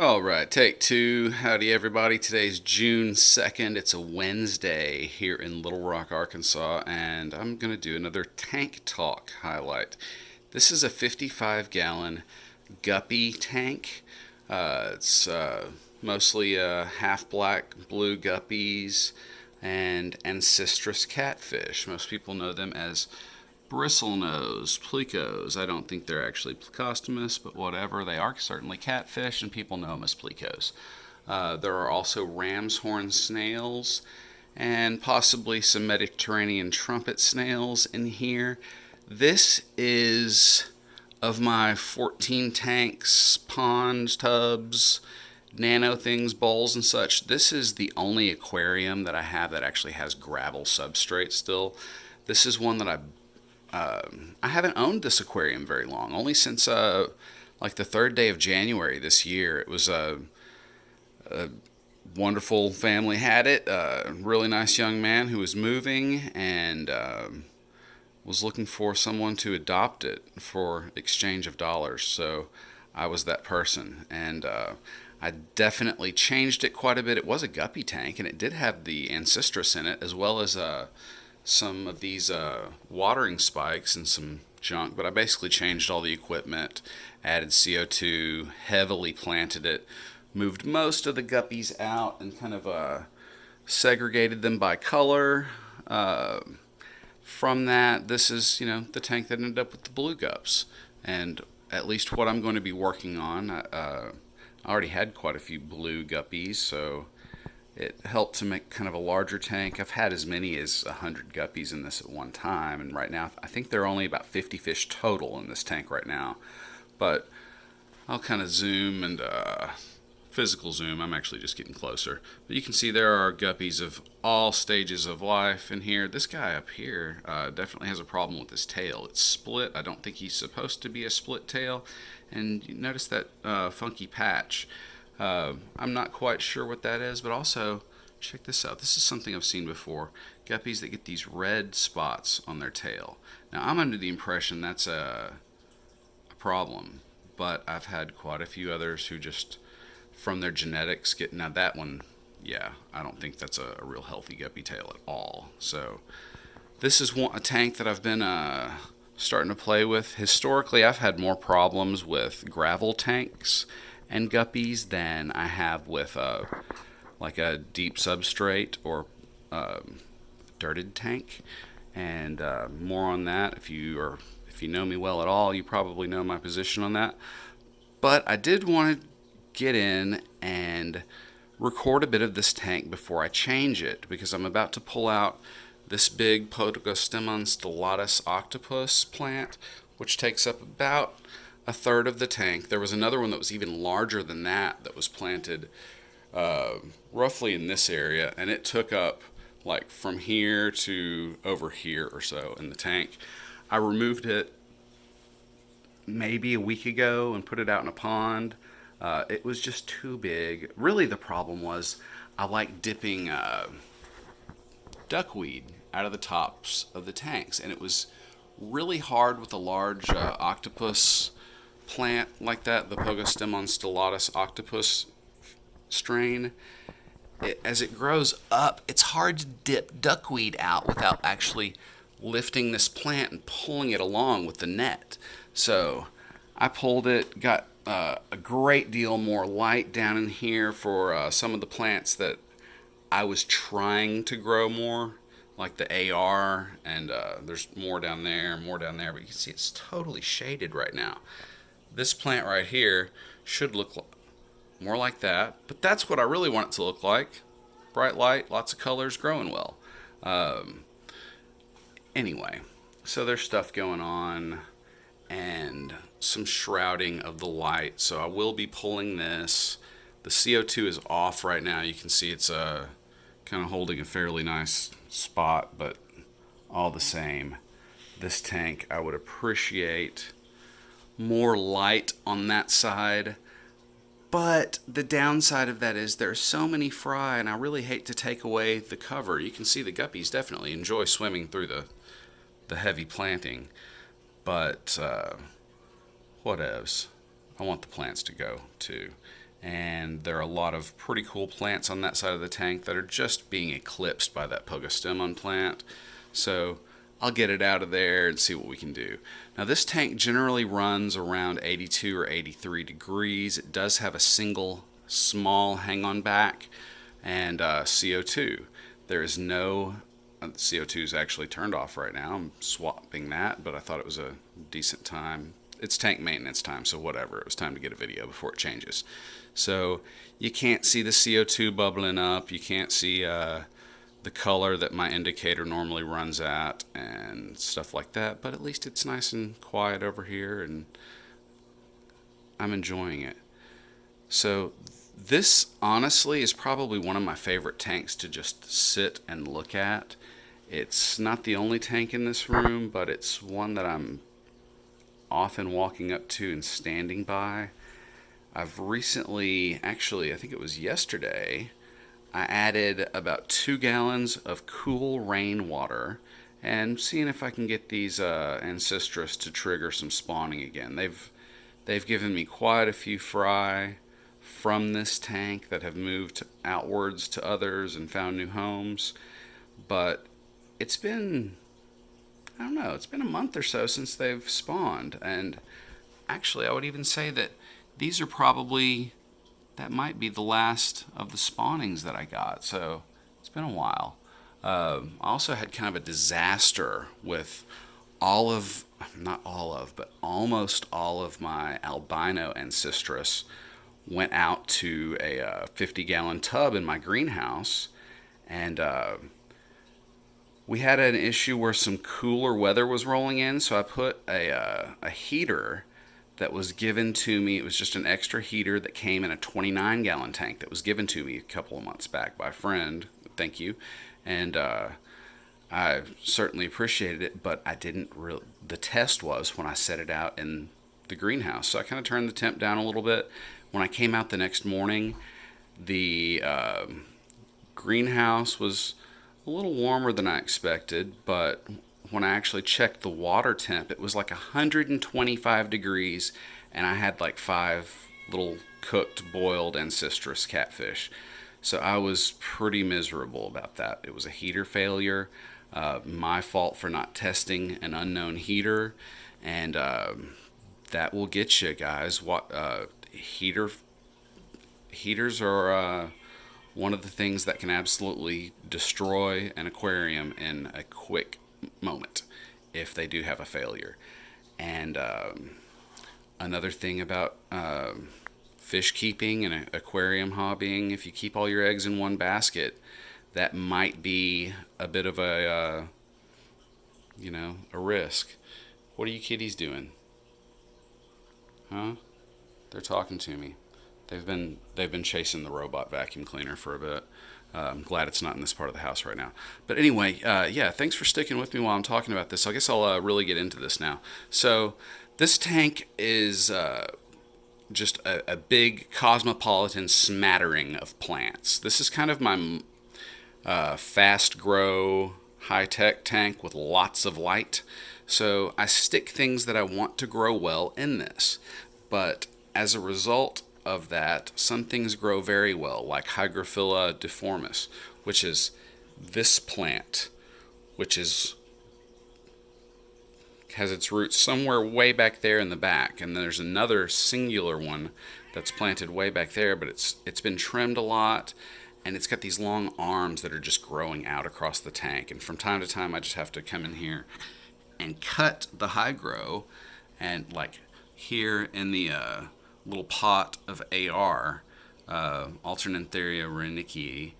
All right, take two. Howdy, everybody. Today's June 2nd. It's a Wednesday here in Little Rock, Arkansas, and I'm going to do another tank talk highlight. This is a 55-gallon Guppy tank. It's mostly half black, blue guppies and Ancistrus catfish. Most people know them as bristlenose, plecos. I don't think they're actually plecostomus, but whatever. They are certainly catfish, and people know them as plecos. There are also ramshorn snails and possibly some Mediterranean trumpet snails in here. This is, of my 14 tanks, ponds, tubs, nano things, bowls, and such, this is the only aquarium that I have that actually has gravel substrate still. This is one that I haven't owned this aquarium very long, only since like the third day of January this year. It was a wonderful family had it, a really nice young man who was moving and was looking for someone to adopt it for exchange of dollars. So I was that person, and I definitely changed it quite a bit. It was a guppy tank, and it did have the Ancistrus in it, as well as some of these watering spikes and some junk, but I basically changed all the equipment, added CO2, heavily planted it, moved most of the guppies out, and kind of segregated them by color. From that, this is, the tank that ended up with the blue gups, and at least what I'm going to be working on. I already had quite a few blue guppies, so it helped to make kind of a larger tank. I've had as many as 100 guppies in this at one time, and right now I think there are only about 50 fish total in this tank right now. But I'll kind of zoom and physical zoom. I'm actually just getting closer. But you can see there are guppies of all stages of life in here. This guy up here definitely has a problem with his tail. It's split. I don't think he's supposed to be a split tail. And you notice that funky patch. I'm not quite sure what that is, but also, check this out. This is something I've seen before. Guppies that get these red spots on their tail. Now, I'm under the impression that's a problem, but I've had quite a few others who just, from their genetics, get... Now, that one, yeah, I don't think that's a real healthy guppy tail at all. So, this is a tank that I've been starting to play with. Historically, I've had more problems with gravel tanks and guppies than I have with like a deep substrate or dirted tank. And more on that. If you know me well at all, you probably know my position on that. But I did want to get in and record a bit of this tank before I change it, because I'm about to pull out this big Podocostemon stellatus octopus plant, which takes up about a third of the tank. There was another one that was even larger than that was planted roughly in this area, and it took up like from here to over here or so in the tank. I removed it maybe a week ago and put it out in a pond. It was just too big. Really, the problem was I like dipping duckweed out of the tops of the tanks, and it was really hard with a large octopus plant like that, the Podocostemon stellatus octopus strain. As it grows up, it's hard to dip duckweed out without actually lifting this plant and pulling it along with the net. So I pulled it, got a great deal more light down in here for some of the plants that I was trying to grow more, like the AR, and there's more down there, but you can see it's totally shaded right now. This plant right here should look more like that, but that's what I really want it to look like. Bright light, lots of colors, growing well. Anyway, so there's stuff going on and some shrouding of the light. So I will be pulling this. The CO2 is off right now. You can see it's kind of holding a fairly nice spot, but all the same, this tank, I would appreciate more light on that side. But the downside of that is there's so many fry, and I really hate to take away the cover. You can see the guppies definitely enjoy swimming through the heavy planting, but whatevs. I want the plants to go too. and there are a lot of pretty cool plants on that side of the tank that are just being eclipsed by that Pogosemon plant. So I'll get it out of there and see what we can do. Now this tank generally runs around 82 or 83 degrees. It does have a single small hang-on back and CO2. There is no CO2 is actually turned off right now. I'm swapping that, but I thought it was a decent time. It's tank maintenance time, so whatever. It was time to get a video before it changes. So you can't see the CO2 bubbling up. You can't see the color that my indicator normally runs at and stuff like that, but at least it's nice and quiet over here and I'm enjoying it. So this honestly is probably one of my favorite tanks to just sit and look at. It's not the only tank in this room, but it's one that I'm often walking up to and standing by. I've recently, actually I think it was yesterday, I added about 2 gallons of cool rainwater and seeing if I can get these Ancistrus to trigger some spawning again. They've given me quite a few fry from this tank that have moved outwards to others and found new homes, but it's been, I don't know, it's been a month or so since they've spawned, and actually I would even say that these are probably, that might be the last of the spawnings that I got, so it's been a while. I also had kind of a disaster with not all of, but almost all of my albino Ancistrus went out to a 50-gallon tub in my greenhouse, and we had an issue where some cooler weather was rolling in, so I put a heater that was given to me. It was just an extra heater that came in a 29-gallon tank that was given to me a couple of months back by a friend. Thank you. And I certainly appreciated it, but I didn't really. The test was when I set it out in the greenhouse. So I kind of turned the temp down a little bit. When I came out the next morning, the greenhouse was a little warmer than I expected, but when I actually checked the water temp, it was like 125 degrees, and I had like 5 little cooked, boiled Ancistrus catfish. So I was pretty miserable about that. It was a heater failure, my fault for not testing an unknown heater, and that will get you guys. Heaters are one of the things that can absolutely destroy an aquarium in a quick moment if they do have a failure. And another thing about fish keeping and aquarium hobbying, if you keep all your eggs in one basket, that might be a bit of a risk. What are you kitties doing? Huh? They're talking to me. They've been chasing the robot vacuum cleaner for a bit. I'm glad it's not in this part of the house right now. But anyway, yeah, thanks for sticking with me while I'm talking about this. I guess I'll really get into this now. So this tank is just a big cosmopolitan smattering of plants. This is kind of my fast grow, high-tech tank with lots of light. So I stick things that I want to grow well in this. But as a result of that, some things grow very well, like Hydrophila Deformis, which is this plant, which has its roots somewhere way back there in the back, and there's another singular one that's planted way back there, but it's been trimmed a lot, and it's got these long arms that are just growing out across the tank, and from time to time I just have to come in here and cut the hydro, and like here in the little pot of AR, Alternantheria renickii,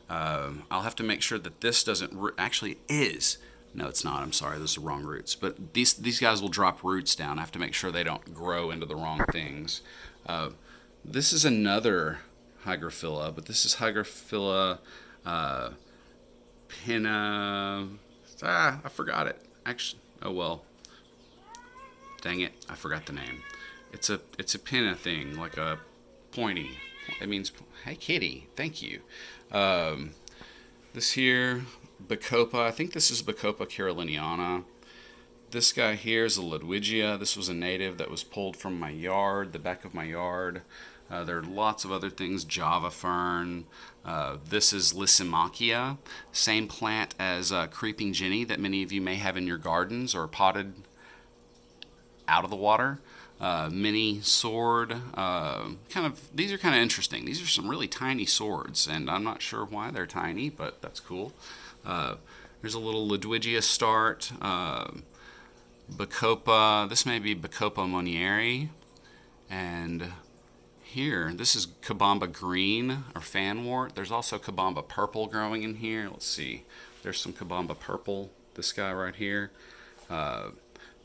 I'll have to make sure that this doesn't actually is. No, it's not. I'm sorry. Those are wrong roots. But these guys will drop roots down. I have to make sure they don't grow into the wrong things. This is another Hydrophila, but this is Hydrophila pinna. I forgot it. Actually, oh well. Dang it! I forgot the name. It's a pinna thing, like a pointy. It means, hey kitty, thank you. This here, Bacopa, I think this is Bacopa caroliniana. This guy here is a Ludwigia. This was a native that was pulled from my yard, the back of my yard. There are lots of other things, Java Fern. This is Lysimachia, same plant as Creeping Jenny that many of you may have in your gardens or potted out of the water. Mini sword, these are kind of interesting. These are some really tiny swords, and I'm not sure why they're tiny, but that's cool. There's a little Ludwigia start, Bacopa, this may be Bacopa monieri, and here, this is Kabamba green or fanwort. There's also Kabamba purple growing in here. Let's see, there's some Kabamba purple, this guy right here.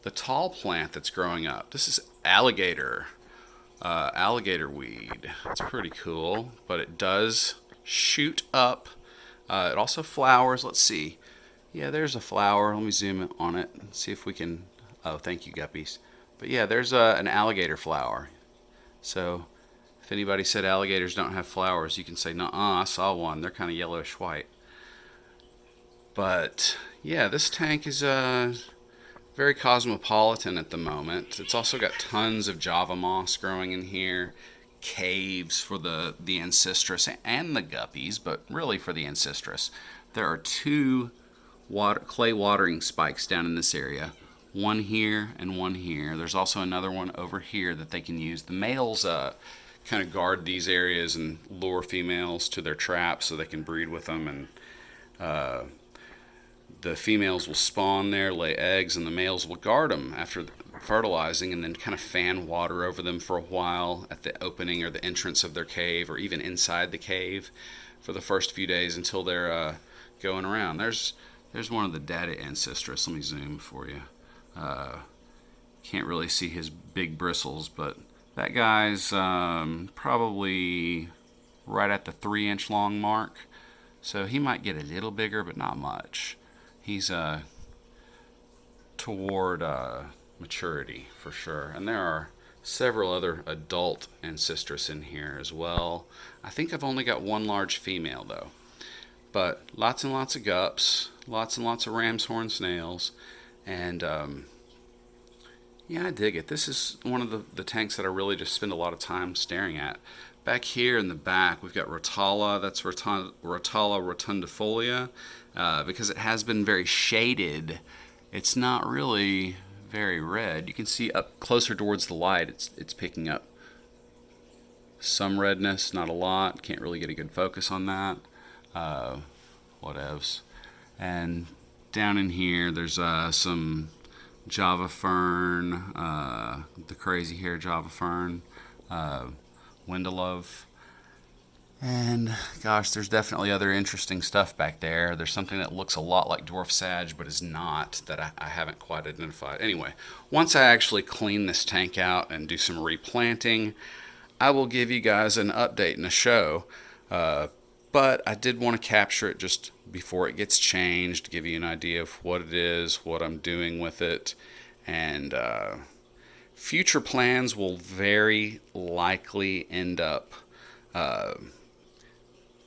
The tall plant that's growing up, this is alligator weed. It's pretty cool, but it does shoot up. It also flowers. Let's see. Yeah, there's a flower. Let me zoom in on it and see if we can. Oh, thank you, Guppies. But yeah, there's an alligator flower. So if anybody said alligators don't have flowers, you can say, nuh-uh, I saw one. They're kind of yellowish white. But yeah, this tank is very cosmopolitan at the moment. It's also got tons of Java moss growing in here, caves for the Ancistrus and the Guppies, but really for the Ancistrus. There are two clay watering spikes down in this area, one here and one here. There's also another one over here that they can use. The males kind of guard these areas and lure females to their traps so they can breed with them, and the females will spawn there, lay eggs, and the males will guard them after fertilizing and then kind of fan water over them for a while at the opening or the entrance of their cave, or even inside the cave for the first few days until they're going around. There's one of the daddy Ancistrus. Let me zoom for you. Can't really see his big bristles, but that guy's probably right at the 3-inch long mark. So he might get a little bigger, but not much. He's toward maturity for sure. And there are several other adult Ancistrus in here as well. I think I've only got one large female though. But lots and lots of gups, lots and lots of ramshorn snails, and yeah, I dig it. This is one of the tanks that I really just spend a lot of time staring at. Back here in the back, we've got Rotala. That's Rotala rotundifolia. Because it has been very shaded, it's not really very red. You can see up closer towards the light, it's picking up some redness, not a lot. Can't really get a good focus on that. Whatevs. And down in here, there's some Java Fern, the crazy hair Java Fern, Windelove. And gosh, there's definitely other interesting stuff back there. There's something that looks a lot like dwarf sage, but is not, that I haven't quite identified. Anyway, once I actually clean this tank out and do some replanting, I will give you guys an update and a show. But I did want to capture it just before it gets changed, give you an idea of what it is, what I'm doing with it, and future plans will very likely end up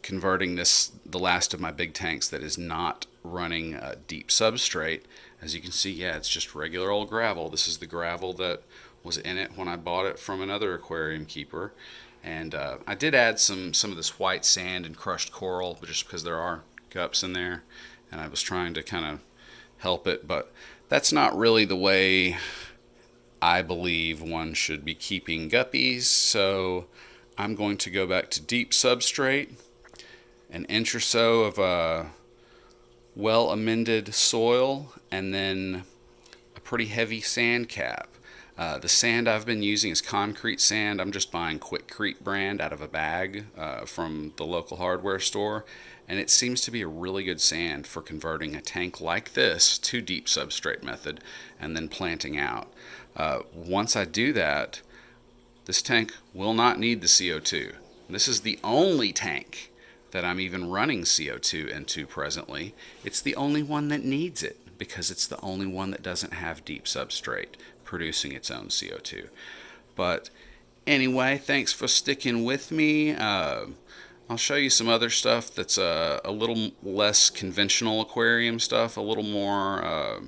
converting the last of my big tanks that is not running deep substrate. As you can see, yeah, it's just regular old gravel. This is the gravel that was in it when I bought it from another aquarium keeper. And I did add some of this white sand and crushed coral, just because there are gups in there, and I was trying to kind of help it. But that's not really the way I believe one should be keeping guppies. So I'm going to go back to deep substrate, an inch or so of well-amended soil, and then a pretty heavy sand cap. The sand I've been using is concrete sand. I'm just buying Quickcrete brand out of a bag from the local hardware store, and it seems to be a really good sand for converting a tank like this to deep substrate method and then planting out. Once I do that, this tank will not need the CO2. This is the only tank that I'm even running CO2 into presently. It's the only one that needs it because it's the only one that doesn't have deep substrate producing its own CO2. But anyway, thanks for sticking with me. I'll show you some other stuff that's a little less conventional aquarium stuff, a little more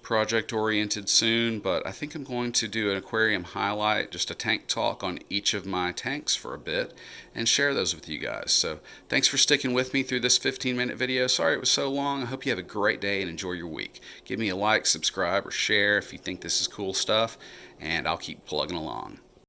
project oriented soon, but I think I'm going to do an aquarium highlight, just a tank talk on each of my tanks for a bit, and share those with you guys. So thanks for sticking with me through this 15-minute video. Sorry it was so long. I hope you have a great day and enjoy your week. Give me a like, subscribe, or share if you think this is cool stuff, and I'll keep plugging along.